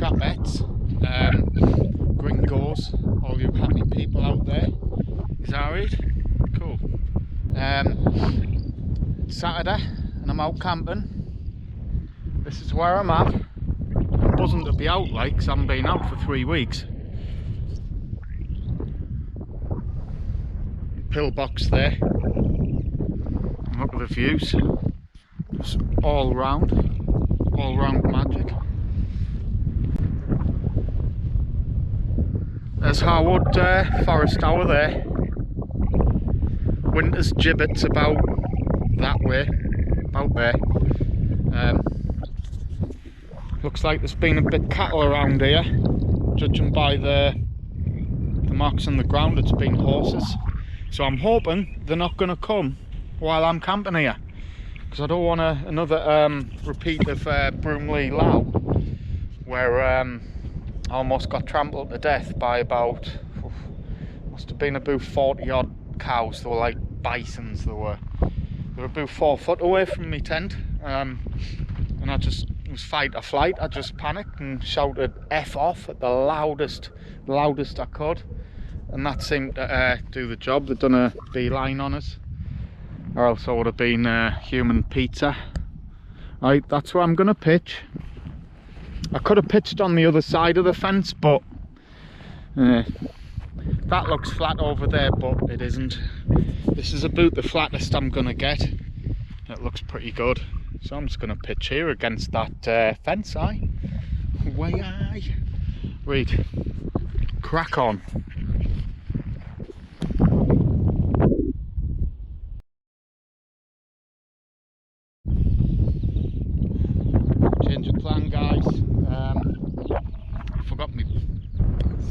chapettes, gringos, all you happy people out there. Is that right? Cool. Saturday and I'm out camping. This is where I'm at. I'm buzzing to be out, like, 'cause I haven't been out for 3 weeks. Pillbox there. Look at the views. It's all round magic. There's Harwood Forest Tower there. Winter's gibbet's about that way, about there. Looks like there's been a bit of cattle around here. Judging by the marks on the ground, it's been horses. So I'm hoping they're not going to come while I'm camping here, because I don't want another repeat of Broomley Low, where I almost got trampled to death by about, must have been about 40 odd cows. They were like bisons. They were about 4 foot away from my tent, and I just, it was fight or flight. I just panicked and shouted F off at the loudest I could, and that seemed to do the job. They'd done a beeline on us, or else I would have been human pizza. Right, that's where I'm gonna pitch. I could have pitched on the other side of the fence, but that looks flat over there, but it isn't. This is about the flattest I'm gonna get. It looks pretty good, so I'm just gonna pitch here against that fence. Way aye. Right, crack on. Change of plan, guys. I forgot me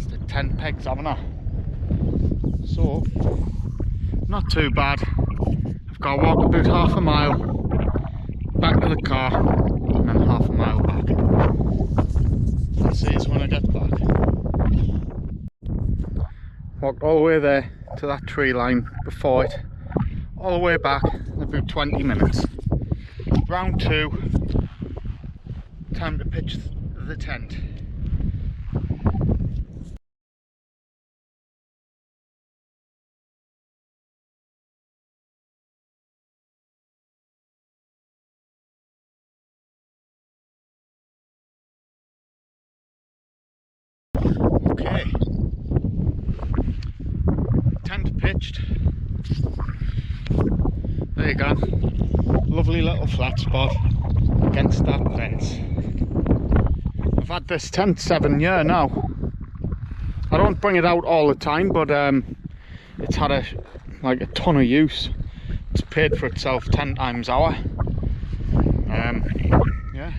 the tent pegs, haven't I? So not too bad. I've got to walk about half a mile back to the car and then half a mile back. Let's see when I get back. Walked all the way there to that tree line before it, all the way back in about 20 minutes. Round 2, time to pitch the tent. Okay, tent pitched. There you go, lovely little flat spot against that fence. I've had this tent 7 years now. I don't bring it out all the time, but it's had a ton of use. It's paid for itself 10 times hour. Yeah.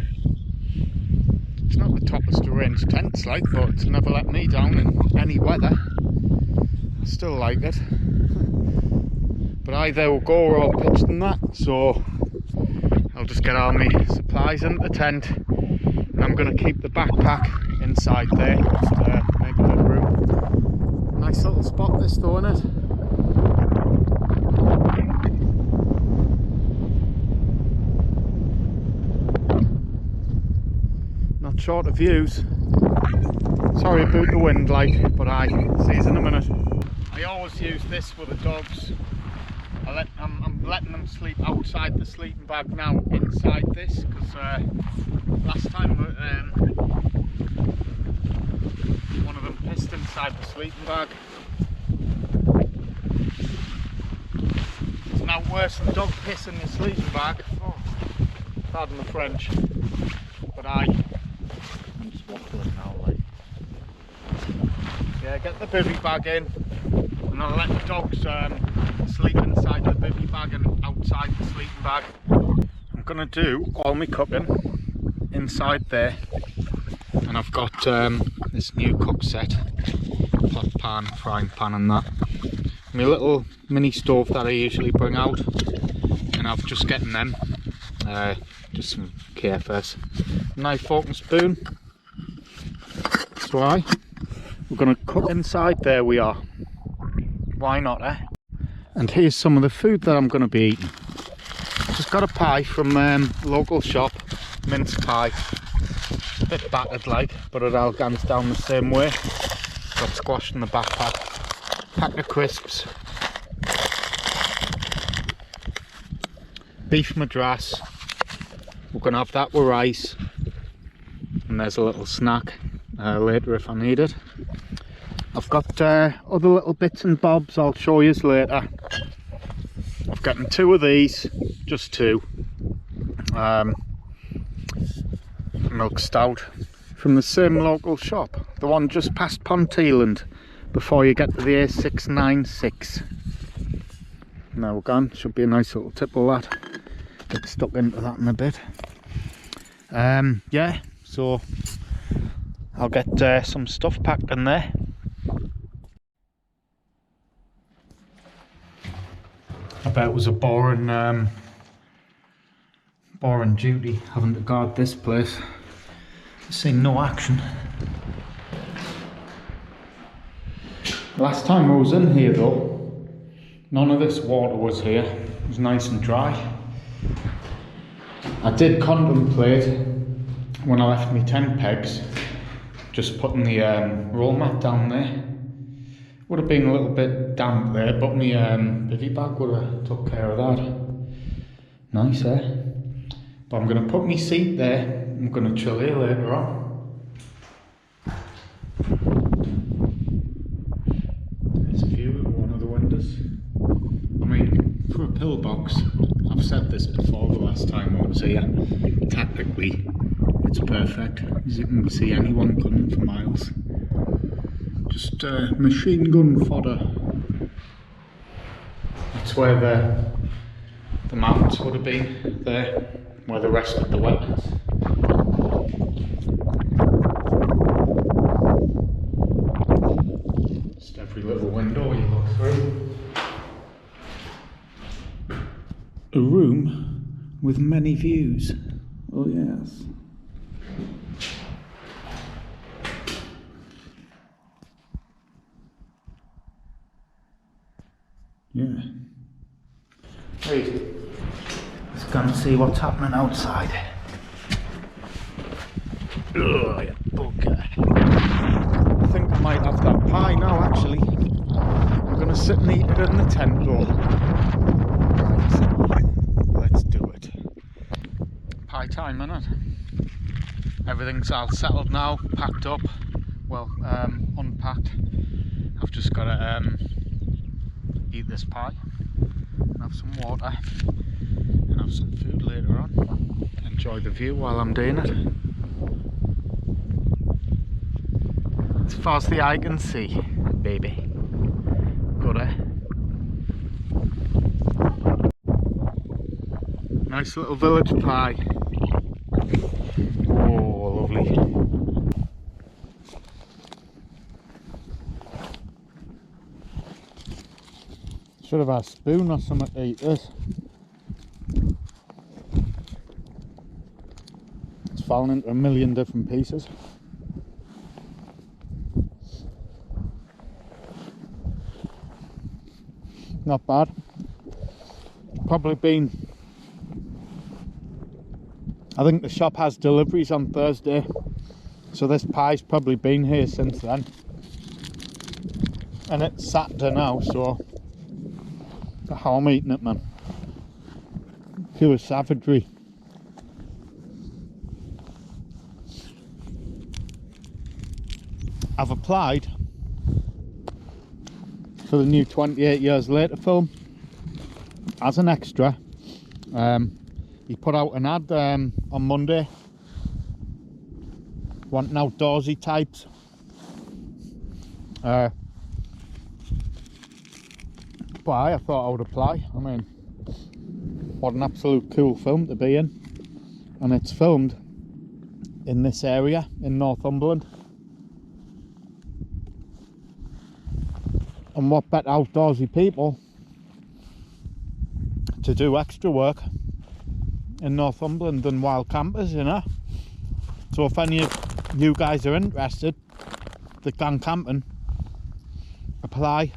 It's not the toppest of range tents, like, but it's never let me down in any weather. I still like it. But there will go, we're all pitched in that, so I'll just get all my supplies into the tent, and I'm going to keep the backpack inside there, just to make a bit of room. Nice little spot this though, isn't it? Not short of views. Sorry about the wind, like, but see you in a minute. I always use this for the dogs. I'm letting them sleep outside the sleeping bag now, inside this, because last time one of them pissed inside the sleeping bag. It's now worse than dog piss in the sleeping bag. Oh, pardon the French. But I'm just waffling now, like. Yeah, get the bivy bag in, and I'll let the dogs sleep inside the bivy bag and outside the sleeping bag. I'm going to do all my cooking inside there, and I've got this new cook set, pot pan, frying pan and that. My little mini stove that I usually bring out, and I've just getting them, just some KFS, knife, fork and spoon. That's why we're going to cook inside there. We are, why not, eh? And here's some of the food that I'm going to be eating. Just got a pie from local shop, mince pie. a bit battered like, but it all goes down the same way. Got squashed in the backpack. Pack of crisps. Beef madras. We're going to have that with rice. And there's a little snack later if I need it. I've got other little bits and bobs I'll show you later. I've gotten 2 of these, just 2. Milk stout from the same local shop, the one just past Ponteland before you get to the A696. Now we're gone, should be a nice little tipple that. Get stuck into that in a bit. Yeah, so I'll get some stuff packed in there. I bet it was a boring duty having to guard this place. I've seen no action. Last time I was in here though, none of this water was here. It was nice and dry. I did contemplate when I left my tent pegs just putting the roll mat down there. Would have been a little bit damp there, but my bivy bag would have took care of that. Nice, eh? But I'm going to put my seat there. I'm going to chill here later on. There's a view at one of the windows. I mean, for a pillbox, I've said this before the last time I was here, tactically it's perfect. As you can see, anyone coming for miles. Just machine gun fodder. That's where the mounts would have been there, where the rest of the weapons. Just every little window you look through. A room with many views. Oh yes. Yeah. Right. Let's go and see what's happening outside. Oh, you bugger. I think I might have that pie now, actually. I'm going to sit and eat it in the tent though. Right. Let's do it. Pie time, innit? Everything's all settled now, packed up. Well, unpacked. I've just got to eat this pie and have some water and have some food later on. Enjoy the view while I'm doing it. As far as the eye can see, baby. Good, eh? Nice little village pie. Oh, lovely. Should have had a spoon or something to eat this. It's fallen into a million different pieces. Not bad. Probably been... I think the shop has deliveries on Thursday, so this pie's probably been here since then. And it's Saturday now, so how I'm eating it, man. Pure savagery. I've applied for the new 28 Years Later film as an extra. He put out an ad on Monday wanting outdoorsy types. But I thought I would apply. I mean, what an absolute cool film to be in. And it's filmed in this area in Northumberland. And what better outdoorsy people to do extra work in Northumberland than wild campers, you know? So if any of you guys are interested, the gang camping, apply.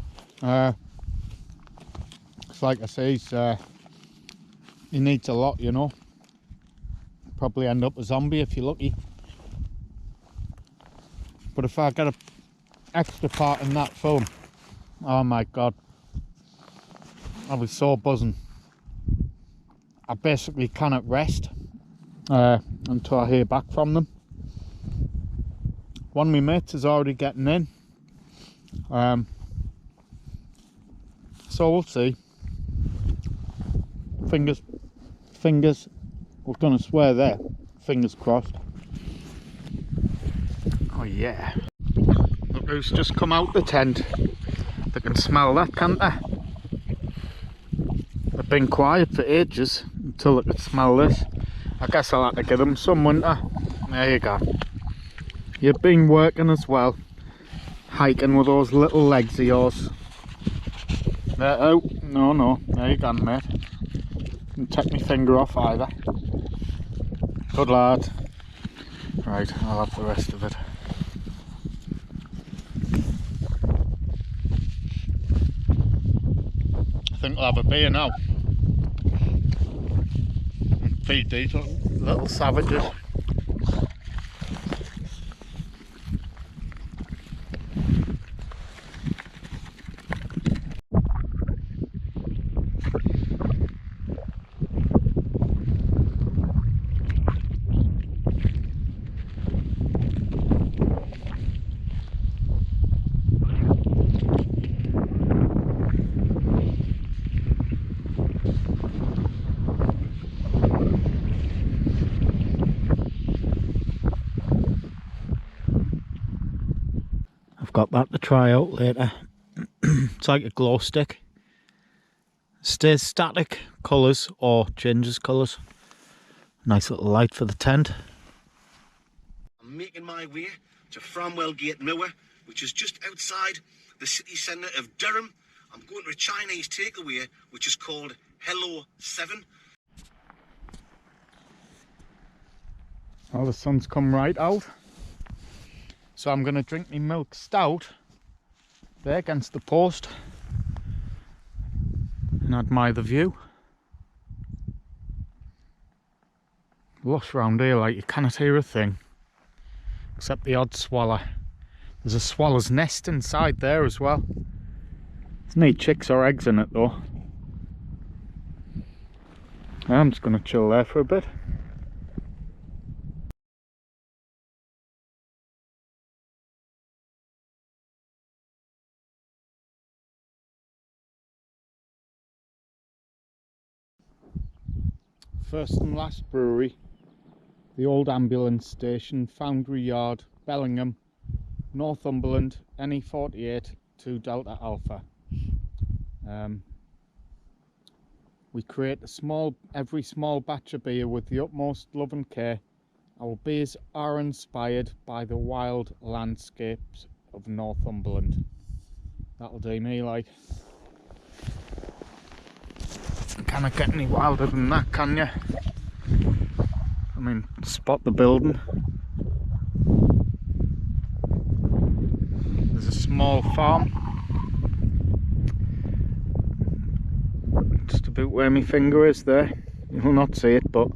Like I say, he needs a lot, you know. Probably end up a zombie if you're lucky. But if I get an extra part in that film, oh my god, I was so buzzing. I basically cannot rest until I hear back from them. One of my mates is already getting in, so we'll see. Fingers, we're gonna swear there, fingers crossed. Oh yeah, look who's just come out the tent. They can smell that, can't they? They've been quiet for ages until they could smell this. I guess I'll have to give them some, won't I? There you go. You've been working as well, hiking with those little legs of yours. There, oh, no, there you go, mate. Didn't take my finger off either. Good lad. Right, I'll have the rest of it. I think we'll have a beer now. Feed these little savages. Got that to try out later. It's like a glow stick. Stays static colours or changes colours. Nice little light for the tent. I'm making my way to Framwell Gate Moor, which is just outside the city centre of Durham. I'm going to a Chinese takeaway which is called Hello 7. Oh, the sun's come right out. So I'm going to drink my milk stout there against the post and admire the view. Lush round here, like you cannot hear a thing except the odd swallow. There's a swallow's nest inside there as well. There's no chicks or eggs in it though. I'm just going to chill there for a bit. First and last brewery, the old ambulance station, Foundry Yard, Bellingham, Northumberland, NE48 to Delta Alpha. We create every small batch of beer with the utmost love and care. Our beers are inspired by the wild landscapes of Northumberland. That'll do me, like. Can't get any wilder than that, can you? I mean, spot the building. There's a small farm just about where my finger is there. You'll not see it, but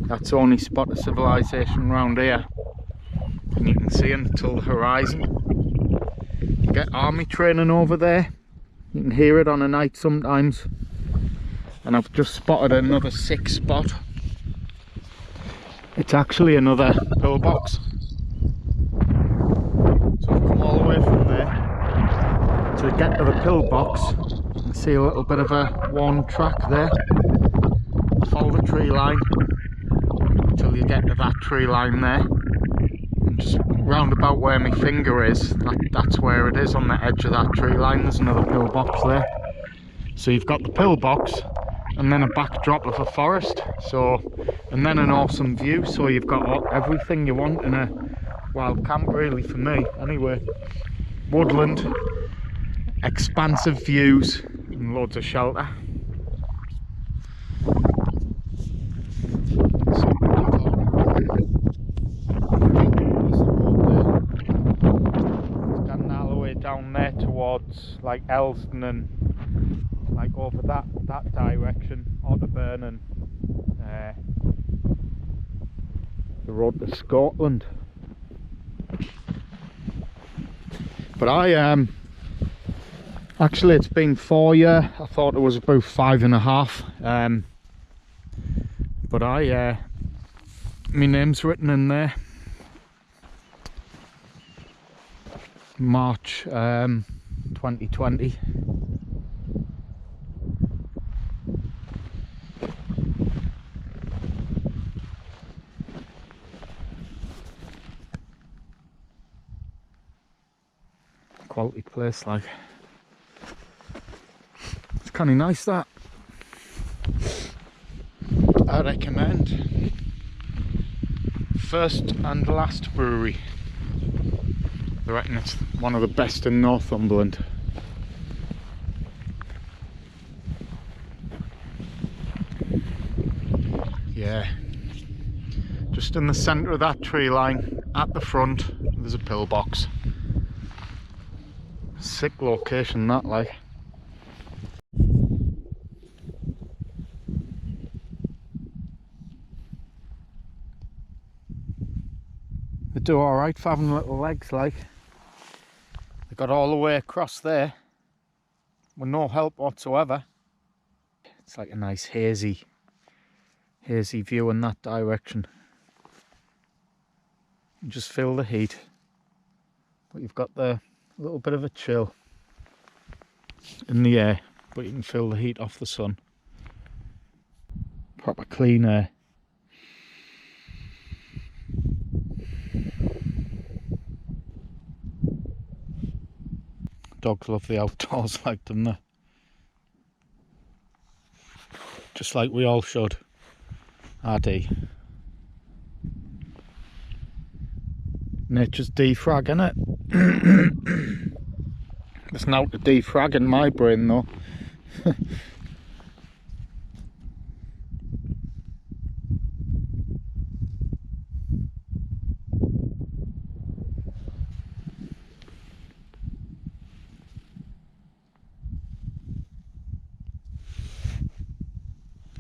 that's the only spot of civilization around here, and you can see until the horizon. You get army training over there. You can hear it on a night sometimes. And I've just spotted another sick spot. It's actually another pillbox. So I've come all the way from there to get to the pillbox and see a little bit of a worn track there. Follow the tree line until you get to that tree line there. And just round about where my finger is, that's where it is, on the edge of that tree line. There's another pillbox there. So you've got the pillbox, and then a backdrop of a forest, and then an awesome view. So you've got everything you want in a wild camp, really, for me anyway. Woodland, expansive views, and loads of shelter. Scanning all the way down there towards like Elston and like over that direction, Otterburn, and the road to Scotland. But actually it's been 4 years. I thought it was about 5.5. But my name's written in there. March 2020. Quality place, like. It's kind of nice, that. I recommend. First and last brewery. I reckon it's one of the best in Northumberland. Yeah. Just in the centre of that tree line, at the front, there's a pillbox. Sick location, that, like. They do alright for having little legs, like. They got all the way across there with no help whatsoever. It's like a nice hazy view in that direction. You just feel the heat, but you've got the little bit of a chill in the air, but you can feel the heat off the sun. Proper clean air. Dogs love the outdoors, like, don't they? Just like we all should. RD. Nature's defrag, innit? There's now to defrag in my brain, though.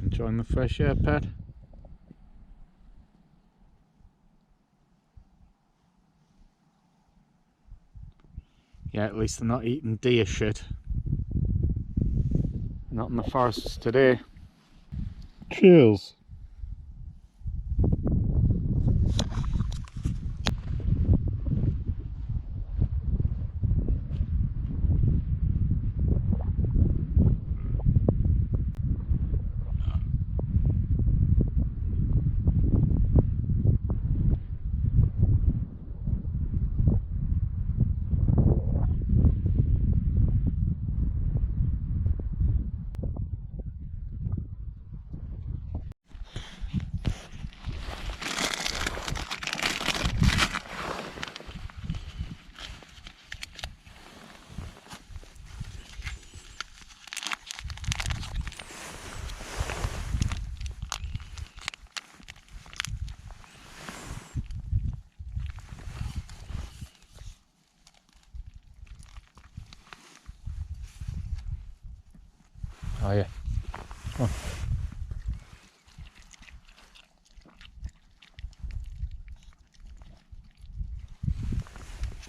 Enjoying the fresh air, pet? Yeah, at least they're not eating deer shit. Not in the forests today. Cheers. Oh yeah. Come on.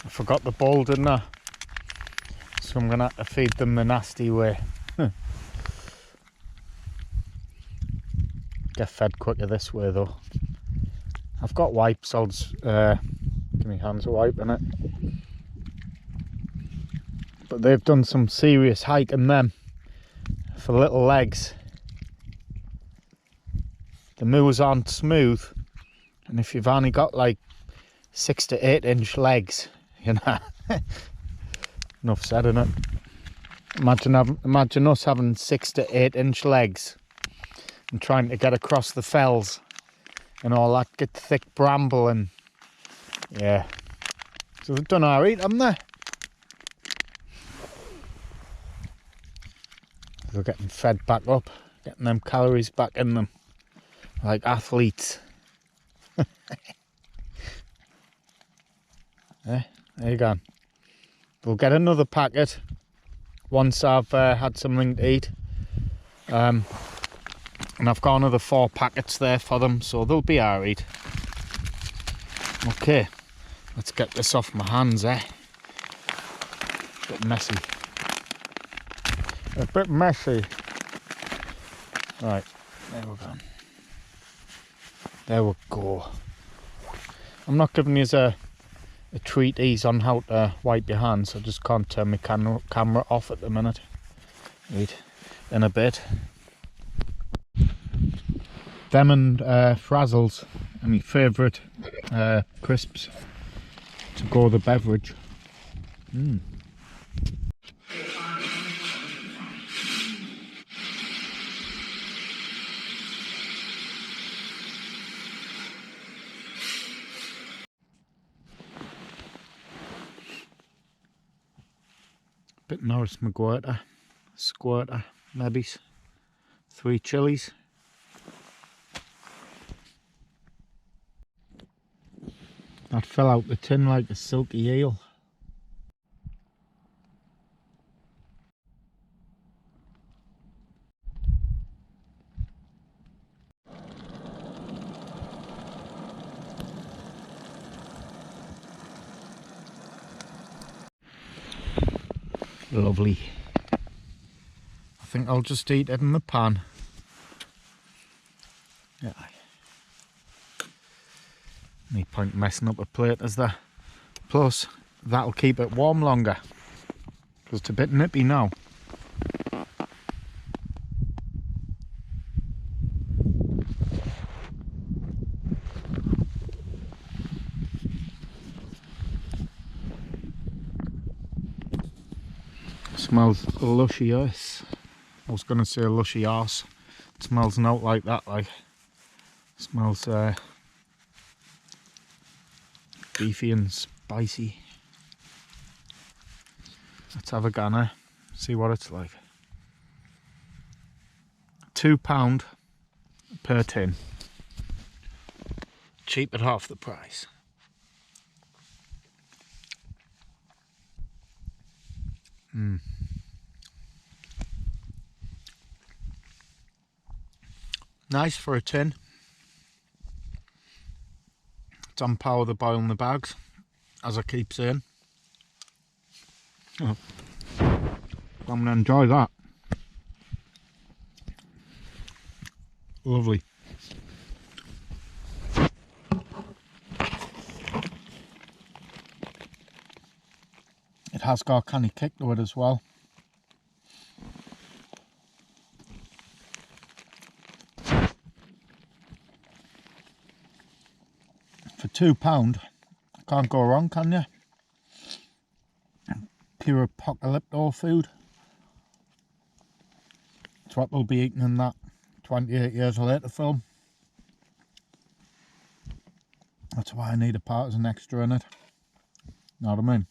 I forgot the bowl, didn't I? So I'm gonna have to feed them the nasty way. Get fed quicker this way though. I've got wipes, I'll just give me hands a wipe in it. But they've done some serious hiking them for little legs. The moors aren't smooth, and if you've only got like 6 to 8 inch legs, you know, enough said, innit? Imagine us having 6 to 8 inch legs and trying to get across the fells and all that good thick bramble, and yeah. So they've done alright, haven't they? They're getting fed back up, getting them calories back in them, like athletes. Yeah, there you go. We'll get another packet once I've had something to eat. And I've got another 4 packets there for them, so they'll be alright. Okay, let's get this off my hands, eh? bit messy. A bit messy. Right, there we go. There we go. I'm not giving you a treatise on how to wipe your hands. I just can't turn my camera off at the minute. Wait, in a bit. Them and Frazzles are my favourite crisps to go with the beverage. Bit Norris McGuirter, squirter, maybe 3 chilies. That fell out the tin like a silky eel. Lovely. I think I'll just eat it in the pan. Yeah. No point messing up a plate, is there? Plus, that'll keep it warm longer. Because it's a bit nippy now. Smells luscious. I was gonna say lushy arse. It smells not like that, like. It smells beefy and spicy. Let's have a gander, see what it's like. £2 per tin. Cheap at half the price. Nice for a tin. It's on par with the boil in the bags, as I keep saying. Oh, I'm gonna enjoy that. Lovely. It has got a canny kick to it as well. For £2, can't go wrong, can you? Pure apocalypto food. It's what they'll be eating in that 28 years later film. That's why I need a part as an extra in it. Know what I mean?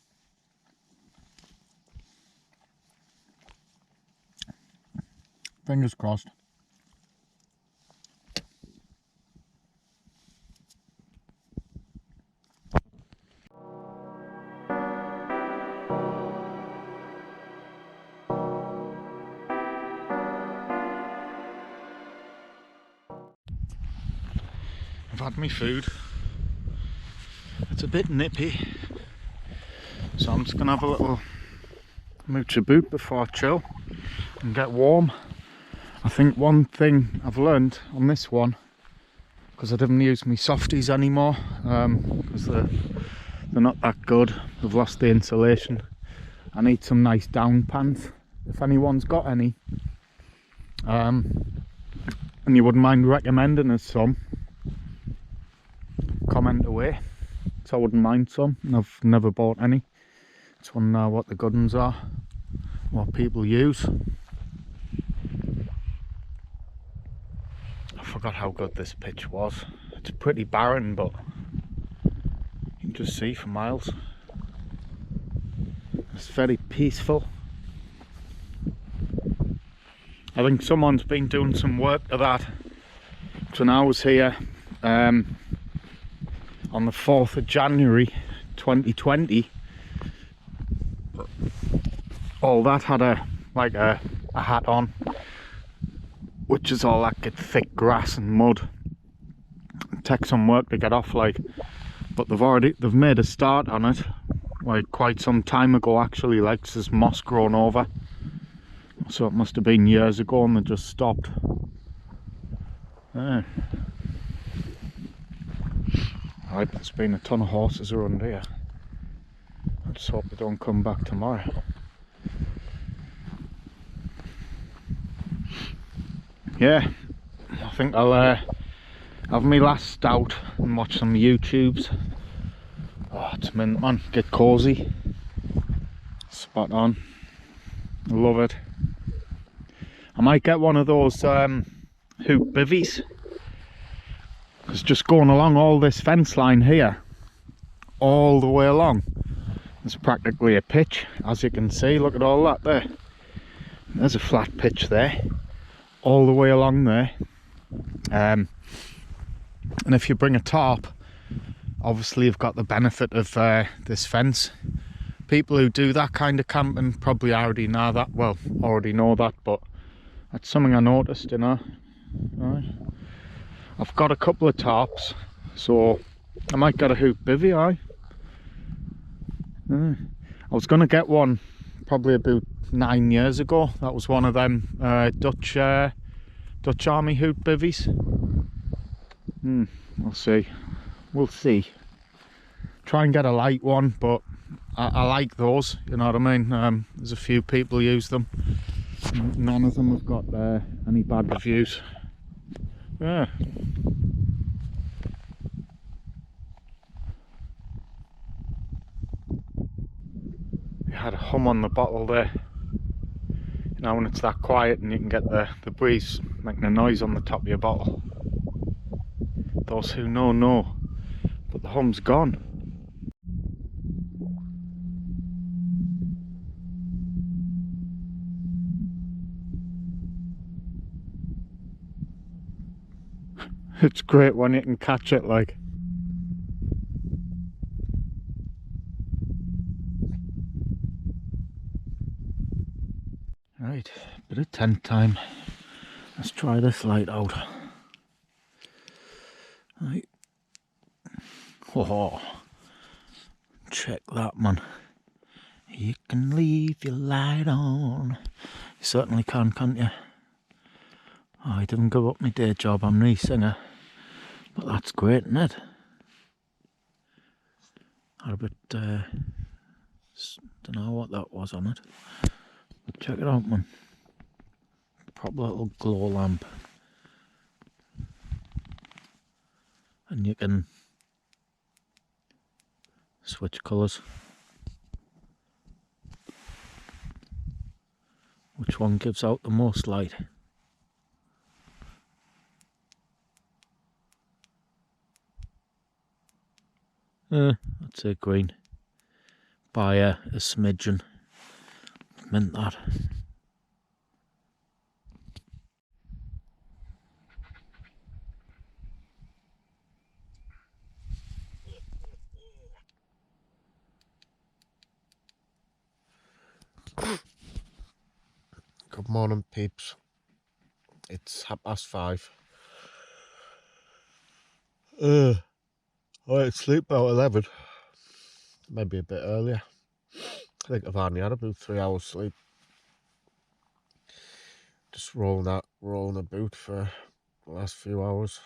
Fingers crossed. I've had my food. It's a bit nippy, so I'm just gonna have a little moocher boot before I chill and get warm. I think one thing I've learned on this one, because I didn't use my softies anymore, because they're not that good. They've lost the insulation. I need some nice down pants. If anyone's got any, and you wouldn't mind recommending us some, comment away. So I wouldn't mind some. I've never bought any. Just want to know what the good ones are, what people use. I forgot how good this pitch was. It's pretty barren, but you can just see for miles. It's very peaceful. I think someone's been doing some work to that. So when I was here on the 4th of January 2020, all that had a hat on, which is all that good thick grass and mud. It takes some work to get off, like, but they've made a start on it, like quite some time ago actually, like there's moss grown over. So it must have been years ago and they just stopped. Yeah. Right, there's been a ton of horses around here. I just hope they don't come back tomorrow. Yeah, I think I'll have my last stout and watch some YouTubes. Oh, it's mint, man. Get cozy. Spot on. Love it. I might get one of those hoop bivies. Because just going along all this fence line here, all the way along, there's practically a pitch, as you can see. Look at all that there. There's a flat pitch there, all the way along there. And if you bring a tarp, obviously you've got the benefit of this fence. People who do that kind of camping probably already know that, well, already know that, but that's something I noticed, you know. Right. I've got a couple of tarps, so I might get a hoop bivvy, aye. I was going to get one probably about 9 years ago. That was one of them Dutch Army hoop bivvies. We'll see. We'll see. Try and get a light one, but I like those, you know what I mean? There's a few people use them. None of them have got any bad reviews. Yeah. You had a hum on the bottle there. You know when it's that quiet and you can get the breeze making a noise on the top of your bottle. Those who know, know. But the hum's gone. It's great when you can catch it, like. Right, bit of tent time. Let's try this light out. Right. Oh, check that, man. You can leave your light on. You certainly can, can't you? Oh, I didn't give up my day job. I'm no singer. But that's great, isn't it? Had a bit, don't know what that was on it. But check it out, man. Proper little glow lamp. And you can switch colours. Which one gives out the most light? I'd say green. By a smidgen. Meant that. Good morning, peeps. It's 5:30. I went to sleep about 11. Maybe a bit earlier. I think I've only had about 3 hours sleep. Just rolling about for the last few hours.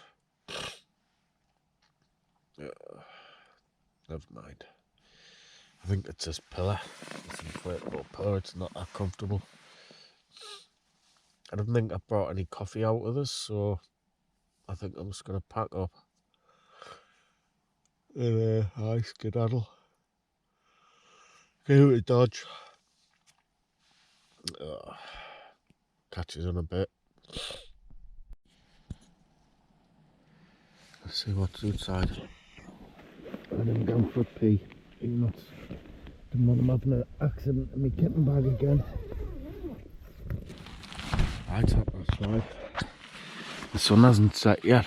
Never mind. I think it's this pillar. It's an inflatable pillar. It's not that comfortable. I don't think I brought any coffee out with us, so I think I'm just going to pack up. And I skedaddle. Go to Dodge. Catch us in a bit. Let's see what's outside. And then go for a pee. Didn't want him having an accident in my kitten bag again. Right, 5:30. The sun hasn't set yet.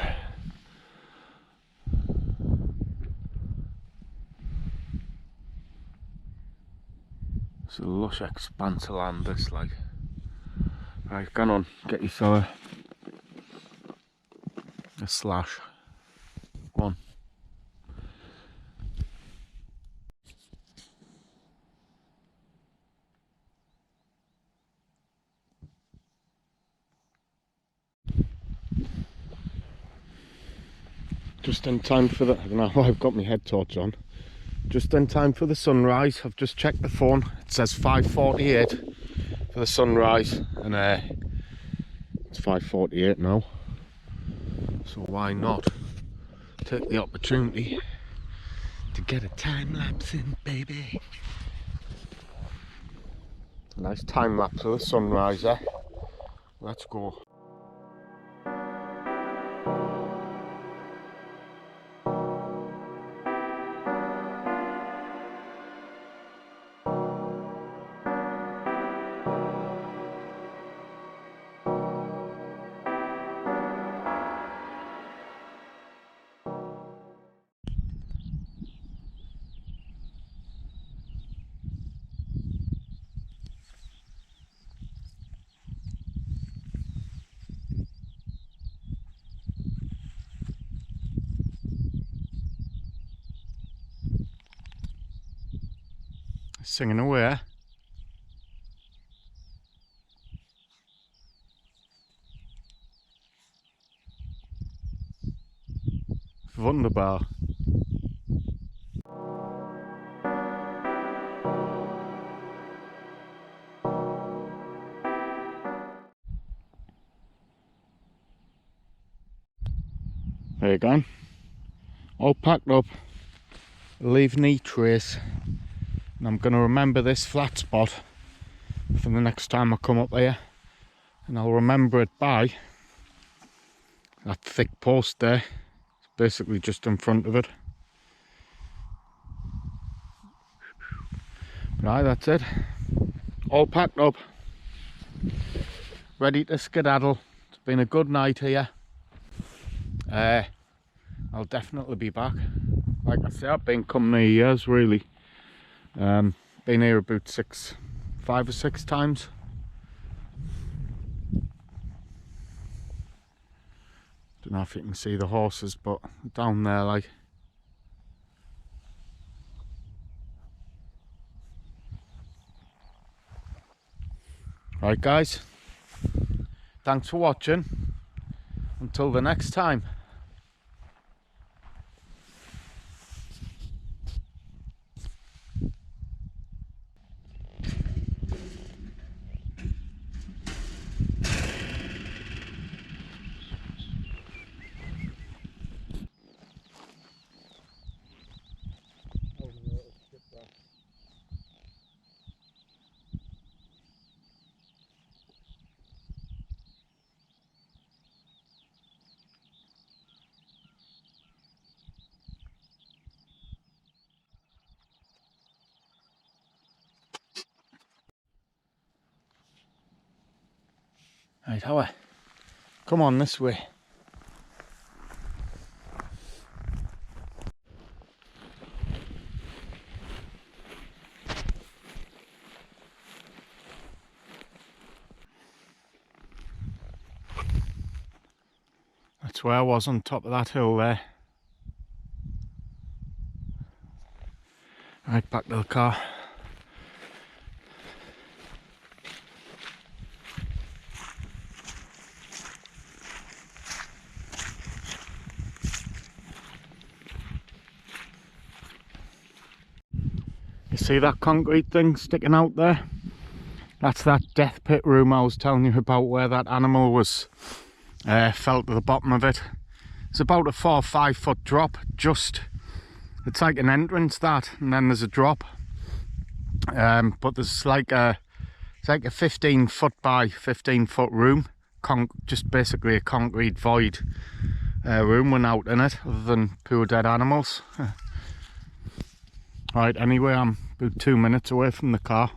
It's a lush expanse of land, this, like. Right, go on, get yourself a slash. Go on. Just in time for the, I don't know why I've got my head torch on. Just in time for the sunrise. I've just checked the phone. It says 5:48 for the sunrise, and it's 5:48 now. So why not take the opportunity to get a time lapse in, baby? A nice time lapse of the sunrise, eh? Let's go. Singing away. Wunderbar. There you go. All packed up. Leave no trace. And I'm going to remember this flat spot for the next time I come up here, and I'll remember it by that thick post there. It's basically just in front of it. Right, that's it. All packed up, ready to skedaddle. It's been a good night here. I'll definitely be back. Like I say, I've been coming here years really. Been here about 5 or 6 times. Don't know if you can see the horses, but down there, like. Right guys, thanks for watching. Until the next time. Right, Howard, come on this way. That's where I was, on top of that hill there. Right, back to the car. You see that concrete thing sticking out there? That's that death pit room I was telling you about, where that animal was fell to the bottom of it. It's about a 4 or 5 foot drop. It's like an entrance, that, and then there's a drop. But there's like it's like a 15 foot by 15 foot room, just basically a concrete void room without in it, other than poor dead animals. Right, anyway, I'm about 2 minutes away from the car.